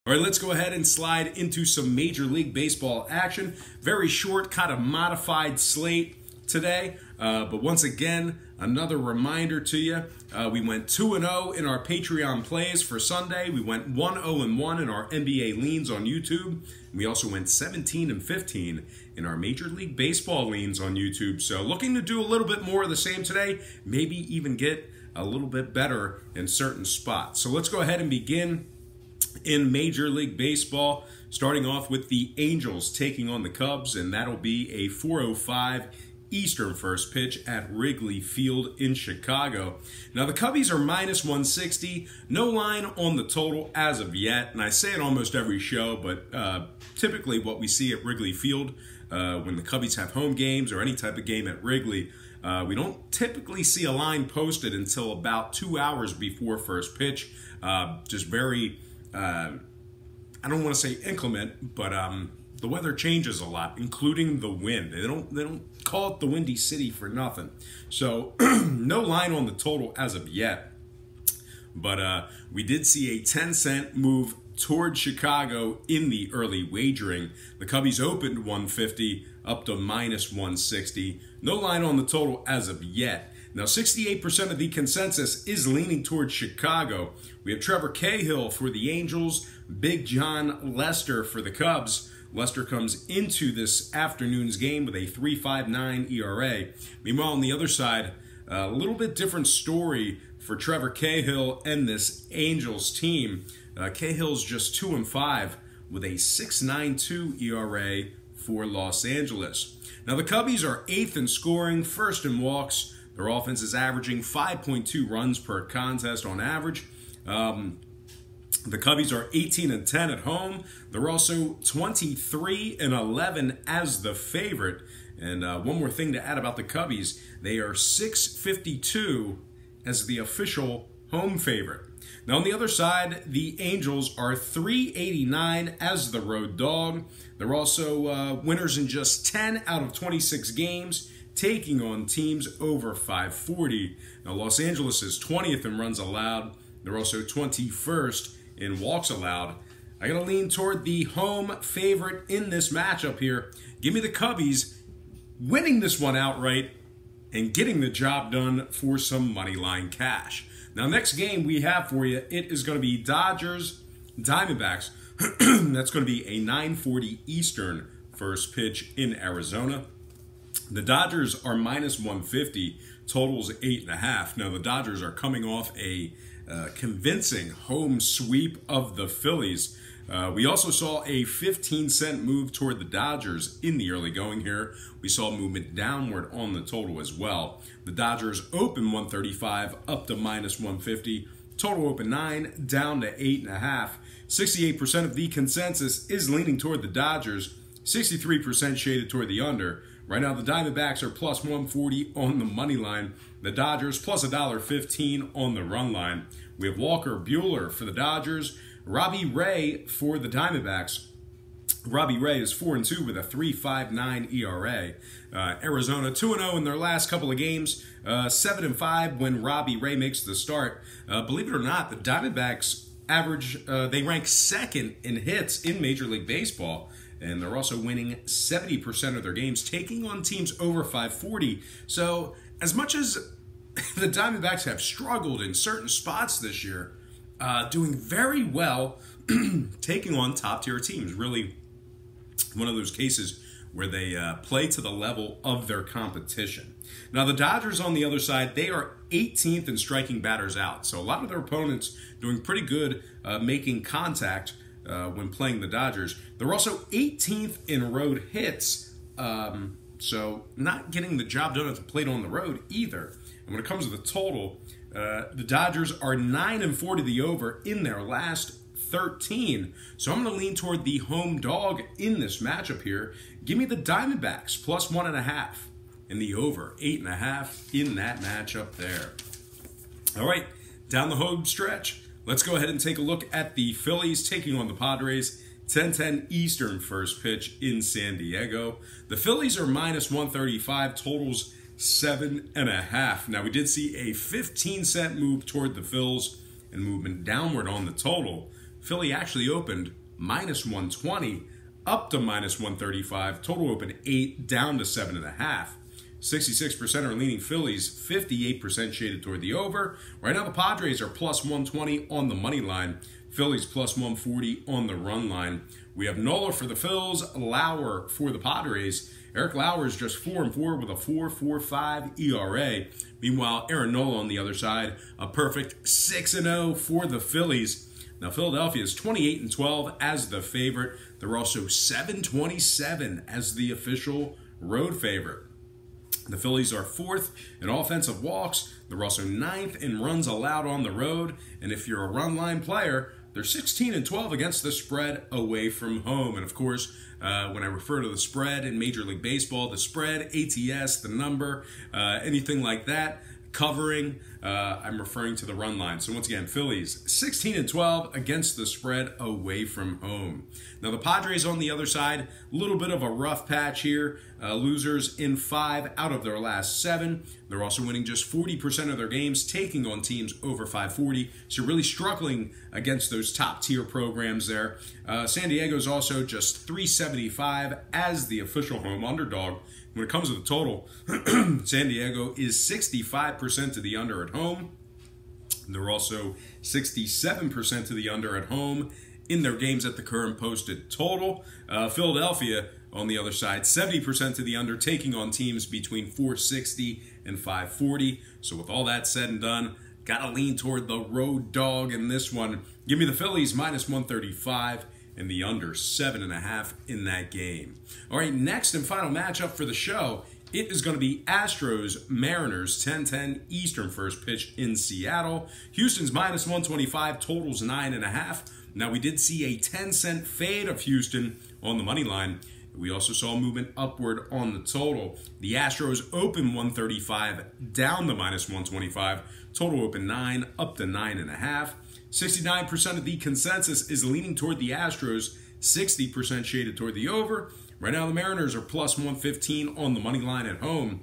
All right, let's go ahead and slide into some Major League Baseball action. Very short, kind of modified slate today. But once again, another reminder to you. We went 2-0 in our Patreon plays for Sunday. We went 1-0-1 in our NBA leans on YouTube. We also went 17-15 in our Major League Baseball leans on YouTube. So looking to do a little bit more of the same today, maybe even get a little bit better in certain spots. So let's go ahead and begin in Major League Baseball, starting off with the Angels taking on the Cubs, and that'll be a 4:05 Eastern first pitch at Wrigley Field in Chicago. Now the Cubbies are -160, no line on the total as of yet, and I say it almost every show, but typically what we see at Wrigley Field when the Cubbies have home games or any type of game at Wrigley, we don't typically see a line posted until about 2 hours before first pitch. Just very I don't want to say inclement, but the weather changes a lot, including the wind. They don't call it the Windy City for nothing. So no line on the total as of yet. But we did see a 10-cent move toward Chicago in the early wagering. The Cubbies opened 150 up to -160. No line on the total as of yet. Now, 68% of the consensus is leaning towards Chicago. We have Trevor Cahill for the Angels, Big John Lester for the Cubs. Lester comes into this afternoon's game with a 3.59 ERA. Meanwhile, on the other side, a little bit different story for Trevor Cahill and this Angels team. Cahill's just 2-5 with a 6.92 ERA for Los Angeles. Now, the Cubbies are 8th in scoring, 1st in walks. Their offense is averaging 5.2 runs per contest on average. The Cubbies are 18-10 at home. They're also 23-11 as the favorite. And one more thing to add about the Cubbies, they are 6.52 as the official home favorite. Now on the other side, the Angels are 3.89 as the road dog. They're also winners in just 10 out of 26 games, taking on teams over 540. Now Los Angeles is 20th in runs allowed. They're also 21st in walks allowed. I gotta lean toward the home favorite in this matchup here. Give me the Cubbies winning this one outright and getting the job done for some money line cash. Now next game we have for you, it is going to be Dodgers Diamondbacks. That's going to be a 9:40 Eastern first pitch in Arizona. The Dodgers are -150, totals 8.5. Now the Dodgers are coming off a convincing home sweep of the Phillies. We also saw a 15-cent move toward the Dodgers in the early going here. We saw movement downward on the total as well. The Dodgers open 135 up to -150. Total open 9 down to 8.5. 68% of the consensus is leaning toward the Dodgers. 63% shaded toward the under. Right now, the Diamondbacks are +140 on the money line. The Dodgers plus $1.15 on the run line. We have Walker Buehler for the Dodgers. Robbie Ray for the Diamondbacks. Robbie Ray is 4-2 with a 3.59 ERA. Arizona 2-0 in their last couple of games. 7-5 when Robbie Ray makes the start. Believe it or not, the Diamondbacks they rank 2nd in hits in Major League Baseball. And they're also winning 70% of their games, taking on teams over 540. So as much as the Diamondbacks have struggled in certain spots this year, doing very well taking on top-tier teams. Really one of those cases where they play to the level of their competition. Now, the Dodgers on the other side, they are 18th in striking batters out. So a lot of their opponents doing pretty good making contact when playing the Dodgers. They're also 18th in road hits, so not getting the job done at the plate on the road either. And when it comes to the total, the Dodgers are 9-4 to the over in their last 13. So I'm going to lean toward the home dog in this matchup here. Give me the Diamondbacks plus 1.5 and the over 8.5 in that matchup there. All right, down the home stretch, let's go ahead and take a look at the Phillies taking on the Padres. 10:10 Eastern first pitch in San Diego. The Phillies are -135, totals 7.5. Now, we did see a 15-cent move toward the Phils and movement downward on the total. Philly actually opened minus 120 up to minus 135. Total opened 8 down to 7.5. 66% are leaning Phillies, 58% shaded toward the over. Right now the Padres are plus 120 on the money line. Phillies plus 140 on the run line. We have Nola for the Phils, Lauer for the Padres. Eric Lauer is just 4-4 with a 4.45 ERA. Meanwhile, Aaron Nola on the other side, a perfect 6-0 for the Phillies. Now, Philadelphia is 28-12 as the favorite. They're also 7-27 as the official road favorite. The Phillies are 4th in offensive walks. They're also 9th in runs allowed on the road. And if you're a run line player, they're 16-12 against the spread away from home. And of course, when I refer to the spread in Major League Baseball, the spread, ATS, the number, anything like that, covering, I'm referring to the run line. So once again, Phillies 16-12 against the spread away from home. Now the Padres on the other side, a little bit of a rough patch here. Losers in 5 out of their last 7. They're also winning just 40% of their games, taking on teams over 540. So really struggling against those top tier programs there. San Diego's also just 375 as the official home underdog. When it comes to the total, San Diego is 65% to the under at home. They're also 67% to the under at home in their games at the current posted total. Philadelphia, on the other side, 70% to the under, taking on teams between 460 and 540. So with all that said and done, got to lean toward the road dog in this one. Give me the Phillies minus 135. And the under 7.5 in that game. All right, next and final matchup for the show, it is going to be Astros Mariners 10:10 Eastern first pitch in Seattle. Houston's minus 125, totals 9.5. Now we did see a 10-cent fade of Houston on the money line. We also saw movement upward on the total. The Astros open 135 down to minus 125. Total open 9 up to 9.5. 69% of the consensus is leaning toward the Astros, 60% shaded toward the over. Right now, the Mariners are plus 115 on the money line at home.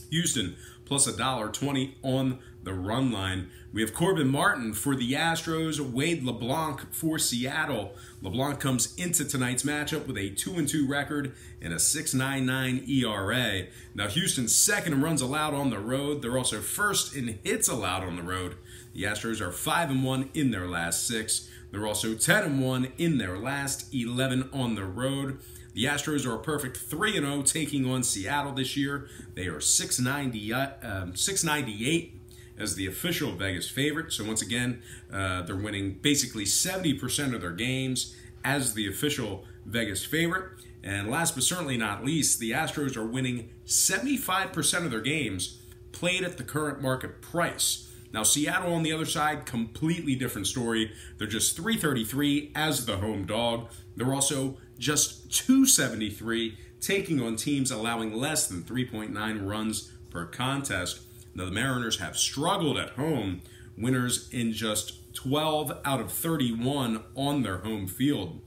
Houston plus $1.20 on the run line. We have Corbin Martin for the Astros, Wade LeBlanc for Seattle. LeBlanc comes into tonight's matchup with a 2-2 record and a 6.99 ERA. Now, Houston's second in runs allowed on the road. They're also first in hits allowed on the road. The Astros are 5-1 in their last 6. They're also 10-1 in their last 11 on the road. The Astros are a perfect 3-0 taking on Seattle this year. They are 698 as the official Vegas favorite. So once again, they're winning basically 70% of their games as the official Vegas favorite. And last but certainly not least, the Astros are winning 75% of their games played at the current market price. Now, Seattle on the other side, completely different story. They're just 333 as the home dog. They're also just 273, taking on teams allowing less than 3.9 runs per contest. Now, the Mariners have struggled at home, winners in just 12 out of 31 on their home field.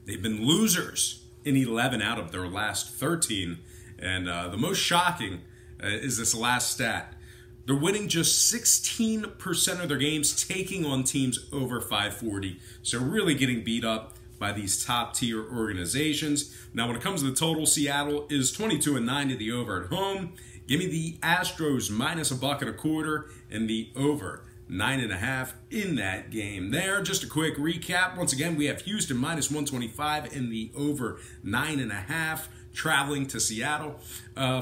They've been losers in 11 out of their last 13. And the most shocking is this last stat. They're winning just 16% of their games, taking on teams over 540. So really getting beat up by these top-tier organizations. Now, when it comes to the total, Seattle is 22-9 to the over at home. Give me the Astros minus $1.25 and the over 9.5 in that game there. Just a quick recap. Once again, we have Houston minus 125 and the over 9.5. Traveling to Seattle.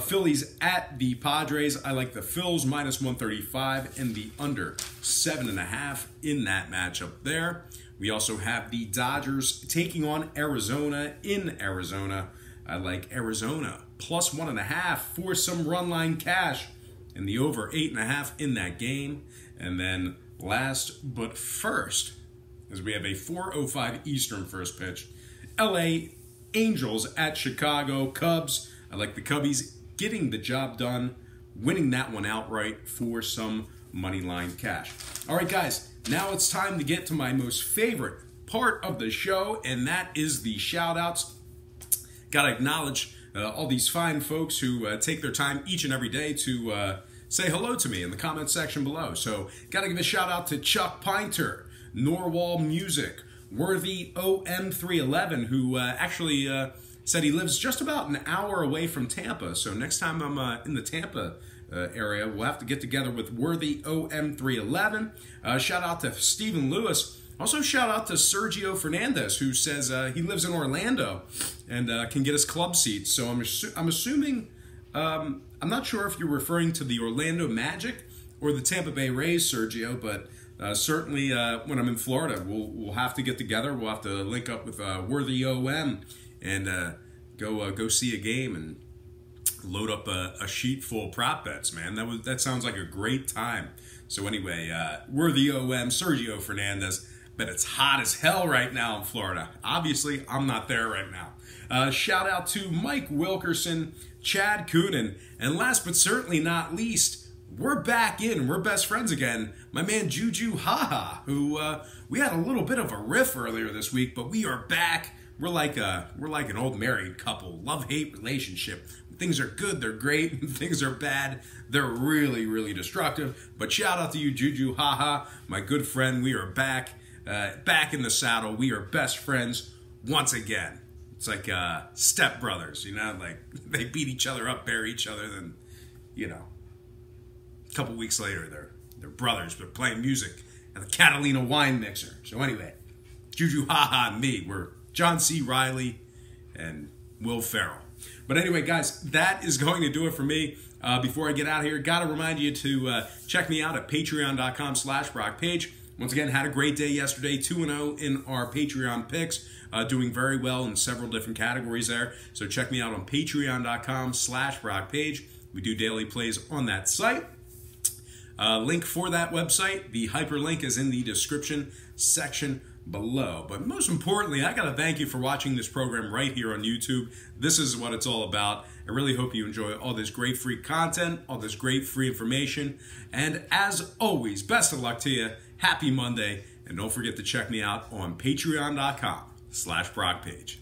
Phillies at the Padres. I like the Phils minus 135 and the under 7.5 in that matchup there. We also have the Dodgers taking on Arizona in Arizona. I like Arizona plus 1.5 for some run line cash and the over 8.5 in that game. And then last but first, as we have a 4:05 Eastern first pitch, LA Angels at Chicago Cubs. I like the Cubbies getting the job done, winning that one outright for some money line cash. All right, guys, now it's time to get to my most favorite part of the show, and that is the shout-outs. Got to acknowledge all these fine folks who take their time each and every day to say hello to me in the comment section below. So got to give a shout-out to Chuck Pinter, Norwal Music, Worthy OM311, who actually said he lives just about an hour away from Tampa. So next time I'm in the Tampa area, we'll have to get together with Worthy OM311. Shout out to Stephen Lewis. Also shout out to Sergio Fernandez, who says he lives in Orlando and can get us club seats. So I'm assuming, I'm not sure if you're referring to the Orlando Magic or the Tampa Bay Rays, Sergio, but certainly when I'm in Florida, we'll have to get together. We'll have to link up with Worthy OM and go see a game and load up a sheet full of prop bets, man. That sounds like a great time. So anyway, Worthy OM, Sergio Fernandez. But it's hot as hell right now in Florida. Obviously, I'm not there right now. Shout out to Mike Wilkerson, Chad Coonan, and last but certainly not least, we're back in. We're best friends again. My man Juju Haha, who we had a little bit of a riff earlier this week, but we are back. We're like an old married couple, love-hate relationship. When things are good, they're great. When things are bad, they're really, really destructive. But shout out to you, Juju Haha, my good friend. We are back. Back in the saddle. We are best friends once again. It's like step brothers, you know, like they beat each other up, bury each other, then, you know, a couple weeks later they're brothers, but playing music at the Catalina wine mixer. So anyway, Juju Haha and me, we're John C. Riley and Will Ferrell. But anyway, guys, that is going to do it for me. Before I get out of here, got to remind you to check me out at patreon.com/BrockPage. Once again, had a great day yesterday, 2-0 in our Patreon picks, doing very well in several different categories there. So check me out on patreon.com/BrockPage. We do daily plays on that site. Link for that website, the hyperlink is in the description section below. But most importantly, I got to thank you for watching this program right here on YouTube. This is what it's all about. I really hope you enjoy all this great free content, all this great free information. And as always, best of luck to you. Happy Monday, and don't forget to check me out on patreon.com/BrockPage.